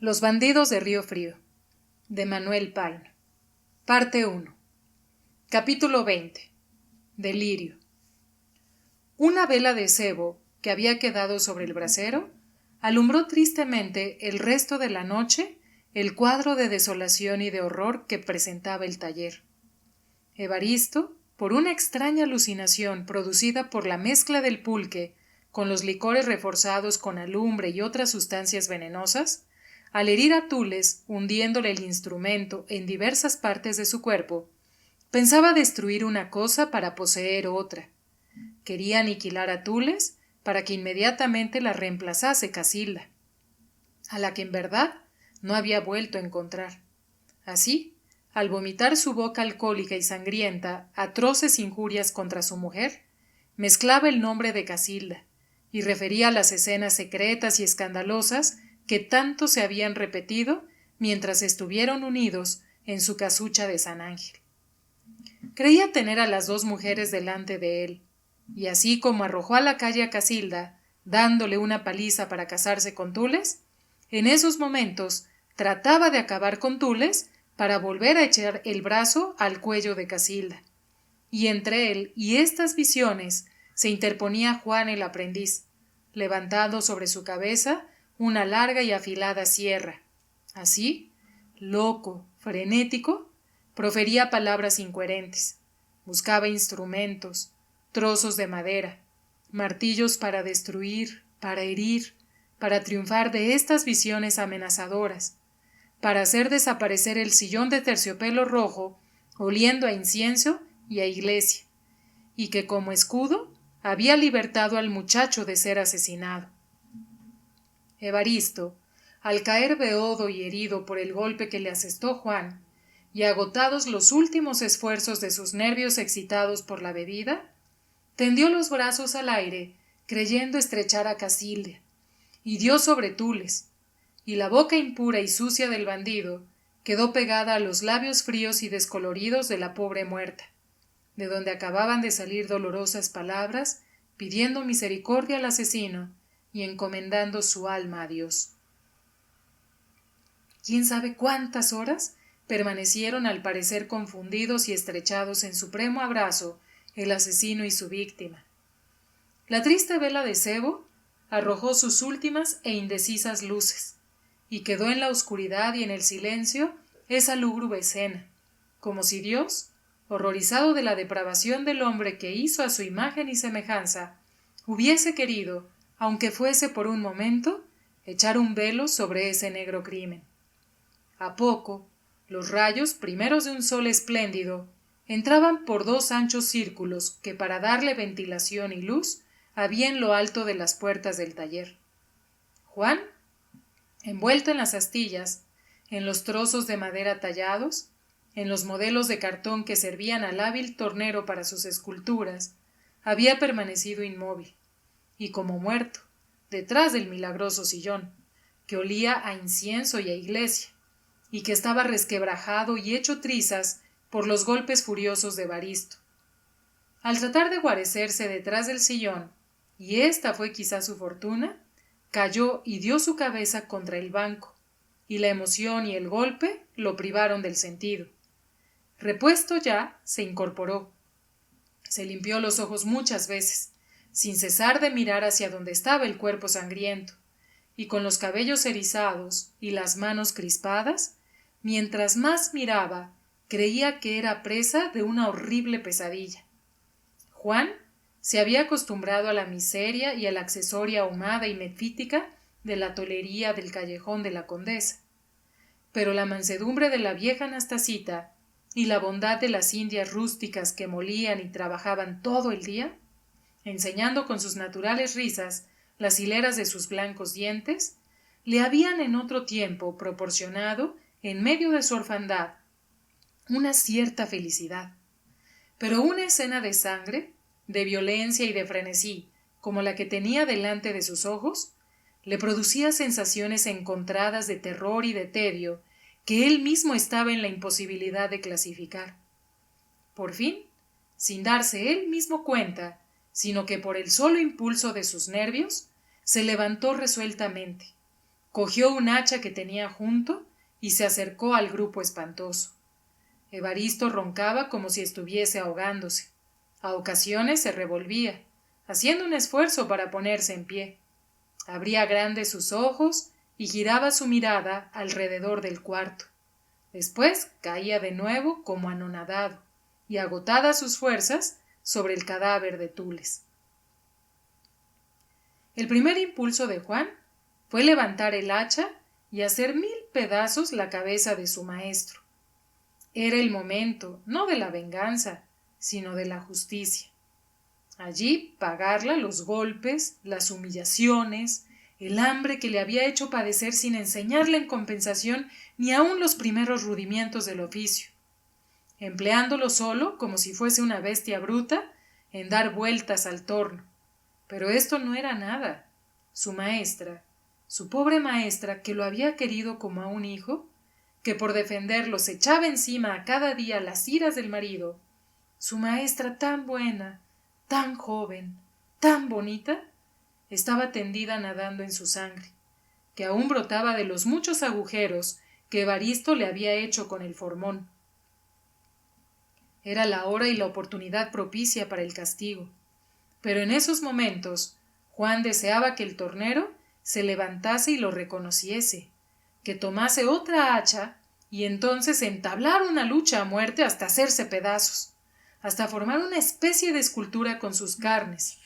Los bandidos de Río Frío, de Manuel Paino. Parte 1. Capítulo 20. Delirio. Una vela de sebo que había quedado sobre el brasero alumbró tristemente el resto de la noche el cuadro de desolación y de horror que presentaba el taller. Evaristo, por una extraña alucinación producida por la mezcla del pulque con los licores reforzados con alumbre y otras sustancias venenosas, al herir a Tules, hundiéndole el instrumento en diversas partes de su cuerpo, pensaba destruir una cosa para poseer otra. Quería aniquilar a Tules para que inmediatamente la reemplazase Casilda, a la que en verdad no había vuelto a encontrar. Así, al vomitar su boca alcohólica y sangrienta atroces injurias contra su mujer, mezclaba el nombre de Casilda y refería las escenas secretas y escandalosas que tanto se habían repetido mientras estuvieron unidos en su casucha de San Ángel. Creía tener a las dos mujeres delante de él, y así como arrojó a la calle a Casilda, dándole una paliza para casarse con Tules, en esos momentos trataba de acabar con Tules para volver a echar el brazo al cuello de Casilda. Y entre él y estas visiones se interponía Juan el aprendiz, levantando sobre su cabeza una larga y afilada sierra. Así, loco, frenético, profería palabras incoherentes, buscaba instrumentos, trozos de madera, martillos para destruir, para herir, para triunfar de estas visiones amenazadoras, para hacer desaparecer el sillón de terciopelo rojo, oliendo a incienso y a iglesia, y que como escudo había libertado al muchacho de ser asesinado. Evaristo, al caer beodo y herido por el golpe que le asestó Juan, y agotados los últimos esfuerzos de sus nervios excitados por la bebida, tendió los brazos al aire, creyendo estrechar a Casilda, y dio sobre Tules, y la boca impura y sucia del bandido quedó pegada a los labios fríos y descoloridos de la pobre muerta, de donde acababan de salir dolorosas palabras pidiendo misericordia al asesino y encomendando su alma a Dios. ¿Quién sabe cuántas horas permanecieron al parecer confundidos y estrechados en supremo abrazo el asesino y su víctima? La triste vela de sebo arrojó sus últimas e indecisas luces, y quedó en la oscuridad y en el silencio esa lúgubre escena, como si Dios, horrorizado de la depravación del hombre que hizo a su imagen y semejanza, hubiese querido, aunque fuese por un momento, echar un velo sobre ese negro crimen. A poco, los rayos primeros de un sol espléndido entraban por dos anchos círculos que para darle ventilación y luz había en lo alto de las puertas del taller. Juan, envuelto en las astillas, en los trozos de madera tallados, en los modelos de cartón que servían al hábil tornero para sus esculturas, había permanecido inmóvil, y como muerto, detrás del milagroso sillón, que olía a incienso y a iglesia, y que estaba resquebrajado y hecho trizas por los golpes furiosos de Evaristo. Al tratar de guarecerse detrás del sillón, y esta fue quizá su fortuna, cayó y dio su cabeza contra el banco, y la emoción y el golpe lo privaron del sentido. Repuesto ya, se incorporó. Se limpió los ojos muchas veces, sin cesar de mirar hacia donde estaba el cuerpo sangriento, y con los cabellos erizados y las manos crispadas, mientras más miraba, creía que era presa de una horrible pesadilla. Juan se había acostumbrado a la miseria y a la accesoria ahumada y mefítica de la tolería del callejón de la Condesa, pero la mansedumbre de la vieja Anastasita y la bondad de las indias rústicas que molían y trabajaban todo el día, enseñando con sus naturales risas las hileras de sus blancos dientes, le habían en otro tiempo proporcionado, en medio de su orfandad, una cierta felicidad. Pero una escena de sangre, de violencia y de frenesí, como la que tenía delante de sus ojos, le producía sensaciones encontradas de terror y de tedio que él mismo estaba en la imposibilidad de clasificar. Por fin, sin darse él mismo cuenta, sino que por el solo impulso de sus nervios, se levantó resueltamente, cogió un hacha que tenía junto y se acercó al grupo espantoso. Evaristo roncaba como si estuviese ahogándose. A ocasiones se revolvía, haciendo un esfuerzo para ponerse en pie. Abría grandes sus ojos y giraba su mirada alrededor del cuarto. Después caía de nuevo como anonadado y agotadas sus fuerzas sobre el cadáver de Tules. El primer impulso de Juan fue levantar el hacha y hacer 1000 pedazos la cabeza de su maestro. Era el momento, no de la venganza, sino de la justicia. Allí pagarla los golpes, las humillaciones, el hambre que le había hecho padecer sin enseñarle en compensación ni aun los primeros rudimientos del oficio, empleándolo solo, como si fuese una bestia bruta, en dar vueltas al torno. Pero esto no era nada. Su maestra, su pobre maestra, que lo había querido como a un hijo, que por defenderlo se echaba encima a cada día las iras del marido, su maestra tan buena, tan joven, tan bonita, estaba tendida nadando en su sangre, que aún brotaba de los muchos agujeros que Evaristo le había hecho con el formón. Era la hora y la oportunidad propicia para el castigo, pero en esos momentos Juan deseaba que el tornero se levantase y lo reconociese, que tomase otra hacha y entonces entablar una lucha a muerte hasta hacerse pedazos, hasta formar una especie de escultura con sus carnes,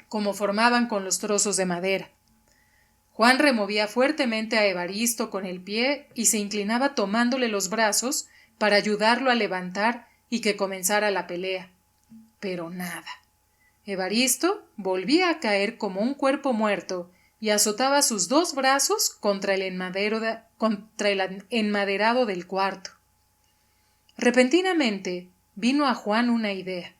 como formaban con los trozos de madera. Juan removía fuertemente a Evaristo con el pie y se inclinaba tomándole los brazos para ayudarlo a levantar y que comenzara la pelea. Pero nada. Evaristo volvía a caer como un cuerpo muerto y azotaba sus 2 brazos contra el enmaderado del cuarto. Repentinamente vino a Juan una idea.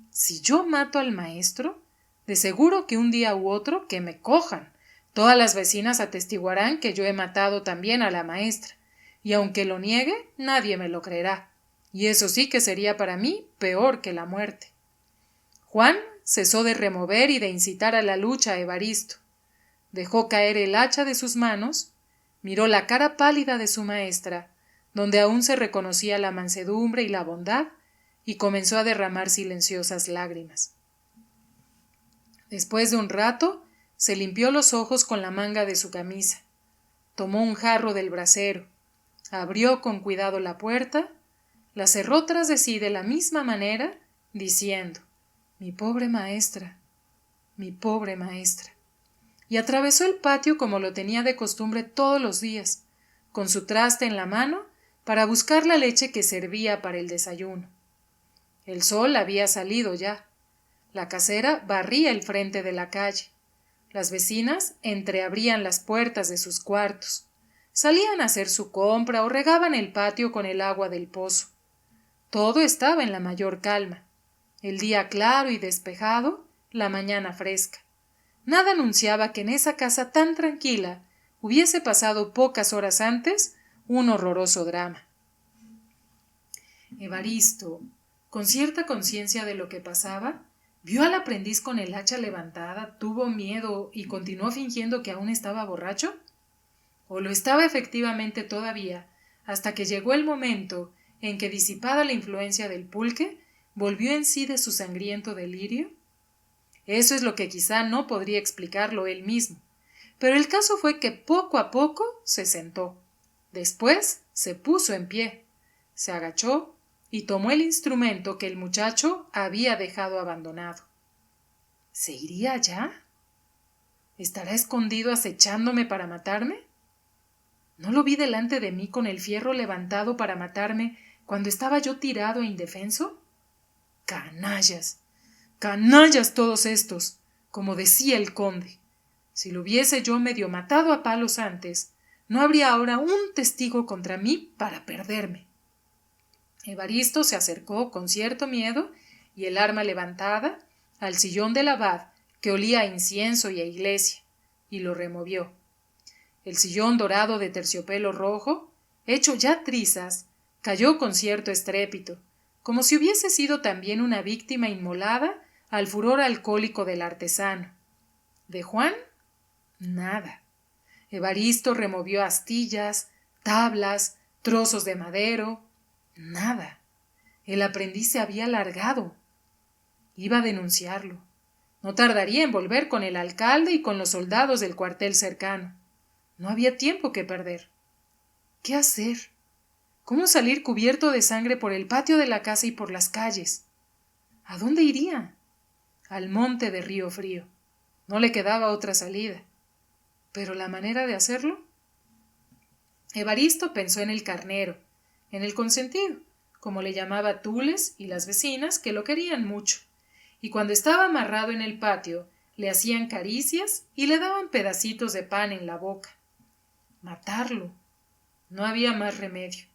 Si yo mato al maestro, de seguro que un día u otro que me cojan. Todas las vecinas atestiguarán que yo he matado también a la maestra, y aunque lo niegue, nadie me lo creerá, y eso sí que sería para mí peor que la muerte. Juan cesó de remover y de incitar a la lucha a Evaristo. Dejó caer el hacha de sus manos, miró la cara pálida de su maestra, donde aún se reconocía la mansedumbre y la bondad, y comenzó a derramar silenciosas lágrimas. Después de un rato, se limpió los ojos con la manga de su camisa, tomó un jarro del brasero, abrió con cuidado la puerta, la cerró tras de sí de la misma manera, diciendo: «Mi pobre maestra, mi pobre maestra», y atravesó el patio como lo tenía de costumbre todos los días, con su traste en la mano, para buscar la leche que servía para el desayuno. El sol había salido ya. La casera barría el frente de la calle. Las vecinas entreabrían las puertas de sus cuartos, salían a hacer su compra o regaban el patio con el agua del pozo. Todo estaba en la mayor calma. El día claro y despejado, la mañana fresca. Nada anunciaba que en esa casa tan tranquila hubiese pasado pocas horas antes un horroroso drama. Evaristo, con cierta conciencia de lo que pasaba, vio al aprendiz con el hacha levantada, tuvo miedo y continuó fingiendo que aún estaba borracho. ¿O lo estaba efectivamente todavía, hasta que llegó el momento en que, disipada la influencia del pulque, volvió en sí de su sangriento delirio? Eso es lo que quizá no podría explicarlo él mismo, pero el caso fue que poco a poco se sentó. Después se puso en pie, se agachó y tomó el instrumento que el muchacho había dejado abandonado. ¿Se iría ya? ¿Estará escondido acechándome para matarme? ¿No lo vi delante de mí con el fierro levantado para matarme cuando estaba yo tirado e indefenso? ¡Canallas! ¡Canallas todos estos! Como decía el conde. Si lo hubiese yo medio matado a palos antes, no habría ahora un testigo contra mí para perderme. Evaristo se acercó con cierto miedo y el arma levantada al sillón del abad, que olía a incienso y a iglesia, y lo removió. El sillón dorado de terciopelo rojo, hecho ya trizas, cayó con cierto estrépito, como si hubiese sido también una víctima inmolada al furor alcohólico del artesano. ¿De Juan? Evaristo removió astillas, tablas, trozos de madero. Nada. El aprendiz se había largado. Iba a denunciarlo. No tardaría en volver con el alcalde y con los soldados del cuartel cercano. No había tiempo que perder. ¿Qué hacer? ¿Cómo salir cubierto de sangre por el patio de la casa y por las calles? ¿A dónde iría? Al monte de Río Frío. No le quedaba otra salida. ¿Pero la manera de hacerlo? Evaristo pensó en el carnero, en el consentido, como le llamaba Tules y las vecinas, que lo querían mucho, y cuando estaba amarrado en el patio, le hacían caricias y le daban pedacitos de pan en la boca. Matarlo. No había más remedio.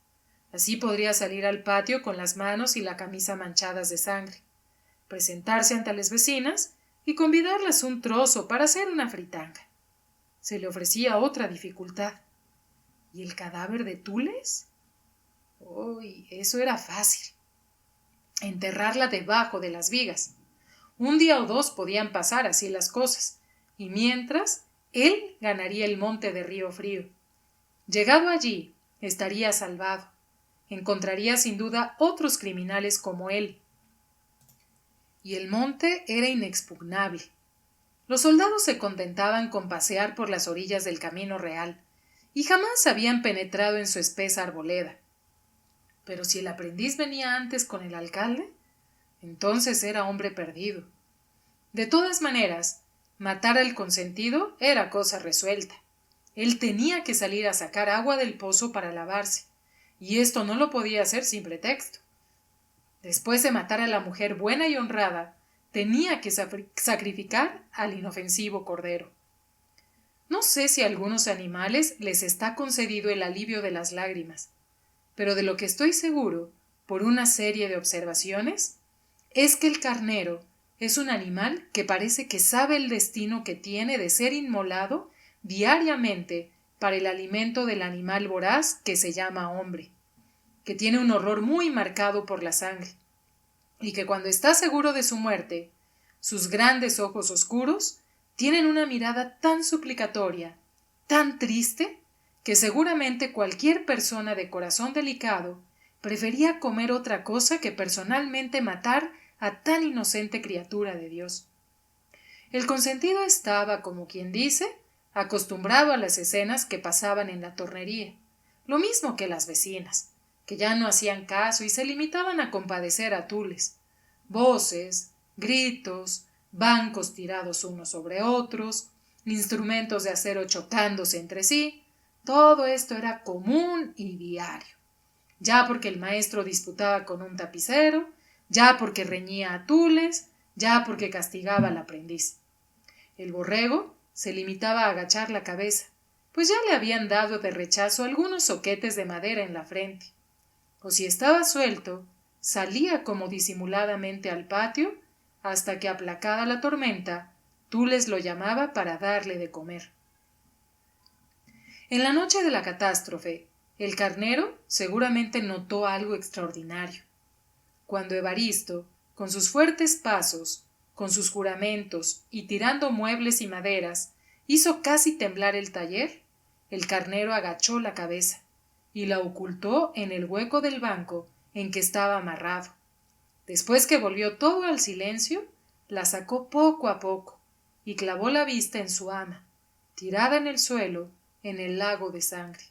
Así podría salir al patio con las manos y la camisa manchadas de sangre, presentarse ante las vecinas y convidarlas un trozo para hacer una fritanga. Se le ofrecía otra dificultad. ¿Y el cadáver de Tules? Uy, eso era fácil. Enterrarla debajo de las vigas. Un día o dos podían pasar así las cosas, y mientras, él ganaría el monte de Río Frío. Llegado allí, estaría salvado. Encontraría sin duda otros criminales como él. Y el monte era inexpugnable. Los soldados se contentaban con pasear por las orillas del camino real, y jamás habían penetrado en su espesa arboleda. Pero si el aprendiz venía antes con el alcalde, entonces era hombre perdido. De todas maneras, matar al consentido era cosa resuelta. Él tenía que salir a sacar agua del pozo para lavarse, y esto no lo podía hacer sin pretexto. Después de matar a la mujer buena y honrada, tenía que sacrificar al inofensivo cordero. No sé si a algunos animales les está concedido el alivio de las lágrimas, pero de lo que estoy seguro, por una serie de observaciones, es que el carnero es un animal que parece que sabe el destino que tiene de ser inmolado diariamente para el alimento del animal voraz que se llama hombre, que tiene un horror muy marcado por la sangre, y que cuando está seguro de su muerte, sus grandes ojos oscuros tienen una mirada tan suplicatoria, tan triste, que seguramente cualquier persona de corazón delicado prefería comer otra cosa que personalmente matar a tan inocente criatura de Dios. El consentido estaba, como quien dice, acostumbrado a las escenas que pasaban en la tornería, lo mismo que las vecinas, que ya no hacían caso y se limitaban a compadecer a Tules. Voces, gritos, bancos tirados unos sobre otros, instrumentos de acero chocándose entre sí, todo esto era común y diario, ya porque el maestro disputaba con un tapicero, ya porque reñía a Tules, ya porque castigaba al aprendiz. El borrego se limitaba a agachar la cabeza, pues ya le habían dado de rechazo algunos soquetes de madera en la frente. O si estaba suelto, salía como disimuladamente al patio, hasta que, aplacada la tormenta, Tules lo llamaba para darle de comer. En la noche de la catástrofe, el carnero seguramente notó algo extraordinario. Cuando Evaristo, con sus fuertes pasos, con sus juramentos y tirando muebles y maderas, hizo casi temblar el taller, el carnero agachó la cabeza y la ocultó en el hueco del banco en que estaba amarrado. Después que volvió todo al silencio, la sacó poco a poco y clavó la vista en su ama, tirada en el suelo, en el lago de sangre.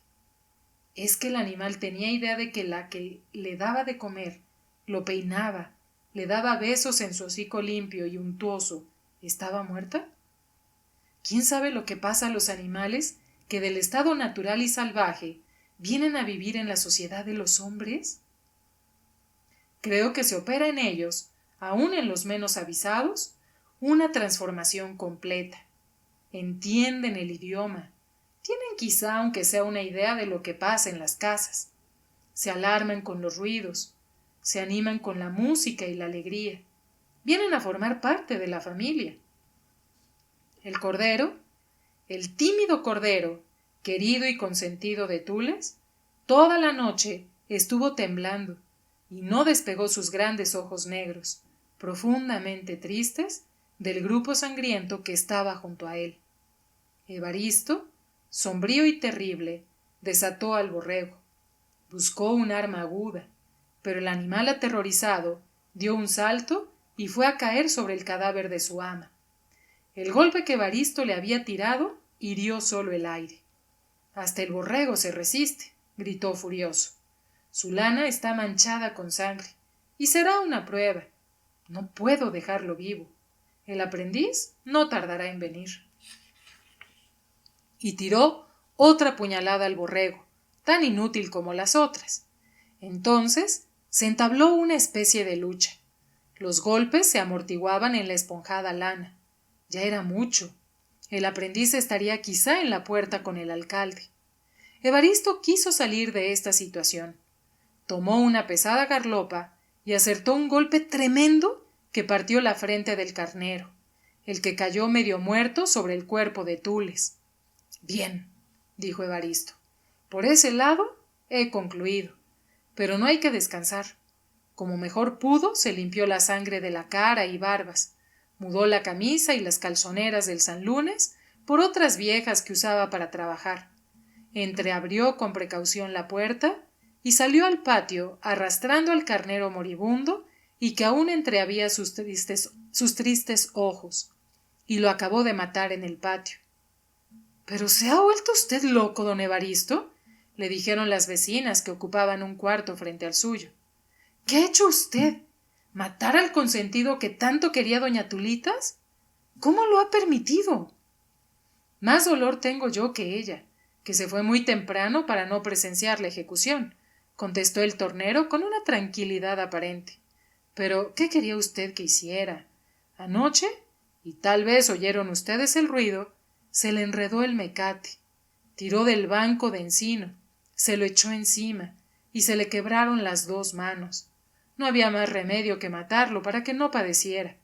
¿Es que el animal tenía idea de que la que le daba de comer, lo peinaba, le daba besos en su hocico limpio y untuoso, estaba muerta? ¿Quién sabe lo que pasa a los animales que del estado natural y salvaje vienen a vivir en la sociedad de los hombres? Creo que se opera en ellos, aun en los menos avisados, una transformación completa. Entienden el idioma, tienen quizá aunque sea una idea de lo que pasa en las casas, se alarman con los ruidos, se animan con la música y la alegría, vienen a formar parte de la familia. El cordero, el tímido cordero, querido y consentido de Tules, toda la noche estuvo temblando y no despegó sus grandes ojos negros, profundamente tristes, del grupo sangriento que estaba junto a él. Evaristo sombrío y terrible, desató al borrego. Buscó un arma aguda, pero el animal aterrorizado dio un salto y fue a caer sobre el cadáver de su ama. El golpe que Evaristo le había tirado hirió solo el aire. Hasta el borrego se resiste, gritó furioso. Su lana está manchada con sangre, y será una prueba. No puedo dejarlo vivo. El aprendiz no tardará en venir. Y tiró otra puñalada al borrego, tan inútil como las otras. Entonces se entabló una especie de lucha. Los golpes se amortiguaban en la esponjada lana. Ya era mucho. El aprendiz estaría quizá en la puerta con el alcalde. Evaristo quiso salir de esta situación. Tomó una pesada garlopa y acertó un golpe tremendo que partió la frente del carnero, el que cayó medio muerto sobre el cuerpo de Tules. Bien, dijo Evaristo, por ese lado he concluido, pero no hay que descansar. Como mejor pudo, se limpió la sangre de la cara y barbas, mudó la camisa y las calzoneras del Sanlunes por otras viejas que usaba para trabajar. Entreabrió con precaución la puerta y salió al patio arrastrando al carnero moribundo y que aún entreabía sus tristes ojos, y lo acabó de matar en el patio. —¿Pero se ha vuelto usted loco, don Evaristo? —le dijeron las vecinas que ocupaban un cuarto frente al suyo. —¿Qué ha hecho usted? ¿Matar al consentido que tanto quería doña Tulitas? ¿Cómo lo ha permitido? —Más dolor tengo yo que ella, que se fue muy temprano para no presenciar la ejecución —contestó el tornero con una tranquilidad aparente—. Pero, ¿qué quería usted que hiciera? Anoche, y tal vez oyeron ustedes el ruido, se le enredó el mecate, tiró del banco de encino, se lo echó encima y se le quebraron las 2 manos. No había más remedio que matarlo para que no padeciera.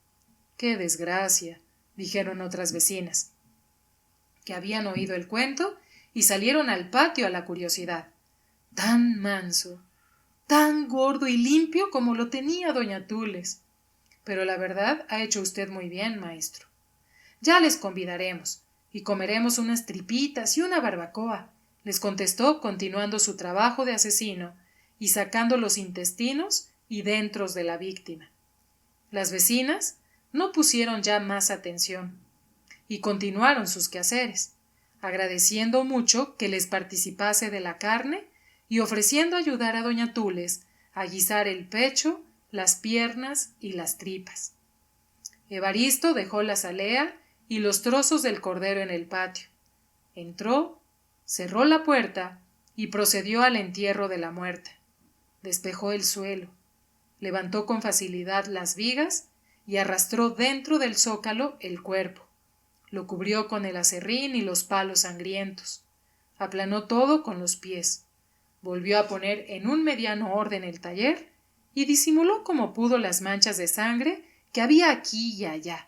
¡Qué desgracia! —dijeron otras vecinas, que habían oído el cuento y salieron al patio a la curiosidad. Tan manso, tan gordo y limpio como lo tenía doña Tules. Pero la verdad ha hecho usted muy bien, maestro. Ya les convidaremos, y comeremos unas tripitas y una barbacoa, les contestó continuando su trabajo de asesino y sacando los intestinos y dentros de la víctima. Las vecinas no pusieron ya más atención y continuaron sus quehaceres, agradeciendo mucho que les participase de la carne y ofreciendo ayudar a doña Tules a guisar el pecho, las piernas y las tripas. Evaristo dejó la salea y los trozos del cordero en el patio. Entró, cerró la puerta y procedió al entierro de la muerta. Despejó el suelo, levantó con facilidad las vigas y arrastró dentro del zócalo el cuerpo. Lo cubrió con el aserrín y los palos sangrientos. Aplanó todo con los pies. Volvió a poner en un mediano orden el taller y disimuló como pudo las manchas de sangre que había aquí y allá,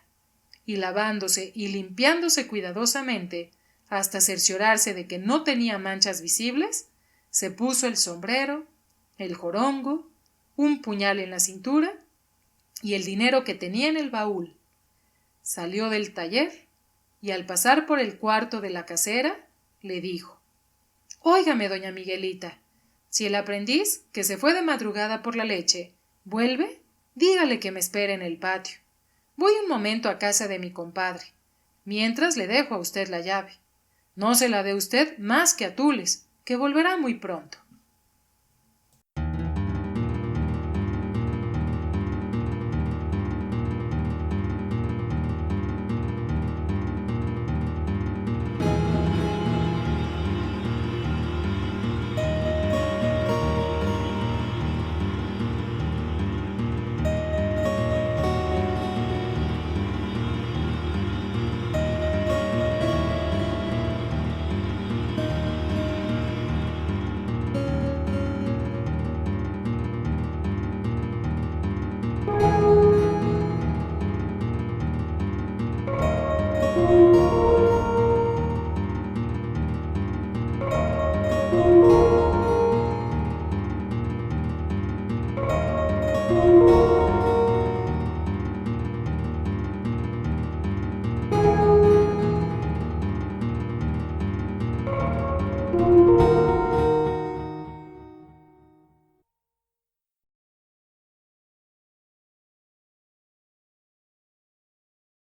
y lavándose y limpiándose cuidadosamente hasta cerciorarse de que no tenía manchas visibles, se puso el sombrero, el jorongo, un puñal en la cintura y el dinero que tenía en el baúl. Salió del taller y al pasar por el cuarto de la casera le dijo: «Óigame, doña Miguelita, si el aprendiz, que se fue de madrugada por la leche, vuelve, dígale que me espere en el patio. Voy un momento a casa de mi compadre. Mientras le dejo a usted la llave. No se la dé usted más que a Tules, que volverá muy pronto». Thank you.